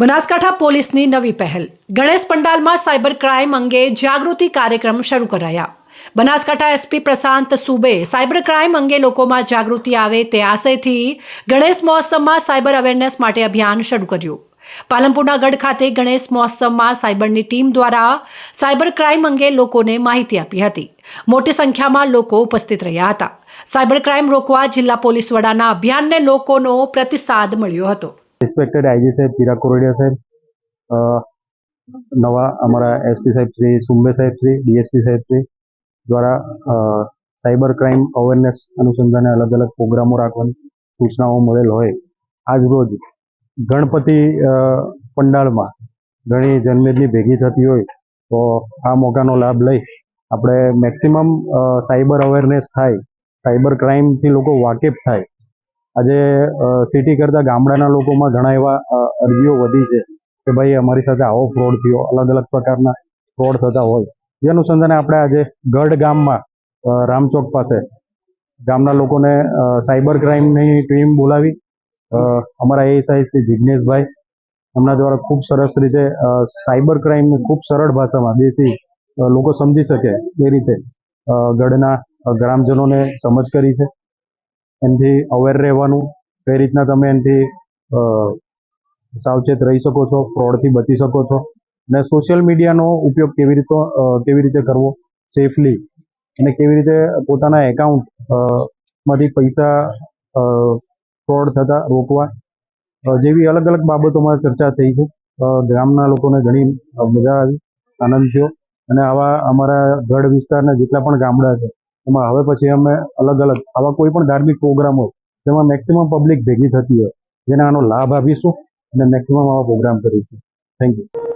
બનાસકાંઠા પોલીસની નવી પહેલ ગણેશ પંડાલમાં સાયબર ક્રાઇમ અંગે જાગૃતિ કાર્યક્રમ શરૂ કરાયા। બનાસકાંઠા એસપી પ્રશાંત સુબે સાયબર ક્રાઇમ અંગે લોકોમાં જાગૃતિ આવે તે આશયથી ગણેશ મહોત્સવમાં સાયબર અવેરનેસ માટે અભિયાન શરૂ કર્યું। પાલનપુરના ગઢ ખાતે ગણેશ મહોત્સવમાં સાયબરની ટીમ દ્વારા સાયબર ક્રાઇમ અંગે લોકોને માહિતી આપી હતી। મોટી સંખ્યામાં લોકો ઉપસ્થિત રહ્યા હતા। સાયબર ક્રાઇમ રોકવા જિલ્લા પોલીસ વડાના અભિયાનને લોકોનો પ્રતિસાદ મળ્યો હતો। रिस्पेक्टेड आईजी साहेब चिराग कोरडिया साहेब, नवा अमरा एसपी साहेब श्री सुंबे साहेब श्री डीएसपी साहेब श्री द्वारा साइबर क्राइम अवेरनेस अनुसंधाने अलग अलग प्रोग्रामों राखवानी सूचनाओं मळेल होय। आज रोज गणपति पंडाल में घणी जनमेदनी भेगी थती होय तो आ मौकानो लाभ लई आपणे मैक्सिमम साइबर अवेरनेस थाय, साइबर क्राइम थी लोको वाकेफ थाय। આજે સિટી કરતા ગામડાના લોકોમાં ઘણા એવા અરજીઓ વધી છે કે ભાઈ અમારી સાથે આવો ફ્રોડ થયો, અલગ અલગ પ્રકારના ફ્રોડ થતા હોય। જે અનુસંધાને આપણે આજે ગઢ ગામમાં રામચોક પાસે ગામના લોકોને સાયબર ક્રાઇમની ટીમ બોલાવી અમારા એએસઆઈ શ્રી જિજ્ઞેશભાઈ એમના દ્વારા ખૂબ સરસ રીતે સાયબર ક્રાઇમને ખૂબ સરળ ભાષામાં દેશી લોકો સમજી શકે એ રીતે ગઢના ગ્રામજનોને સમજ કરી છે। એનાથી અવેર રહેવાનું, કઈ રીતના તમે એનાથી સાવચેત રહી શકો છો, ફ્રોડથી બચી શકો છો અને સોશિયલ મીડિયાનો ઉપયોગ કેવી રીતે કરવો સેફલી અને કેવી રીતે પોતાના એકાઉન્ટ માંથી પૈસા ફ્રોડ થતા રોકવા જેવી અલગ અલગ બાબતોમાં ચર્ચા થઈ છે। ગામના લોકોને ઘણી મજા આવી, આનંદ થયો અને આવા અમારા ગઢ વિસ્તારના જેટલા પણ ગામડા છે એમાં હવે પછી અમે અલગ અલગ આવા કોઈ પણ ધાર્મિક પ્રોગ્રામ હોય જેમાં મેક્સિમમ પબ્લિક ભેગી થતી હોય જેને આનો લાભ આપીશું અને મેક્સિમમ આવા પ્રોગ્રામ કરીશું। Thank you.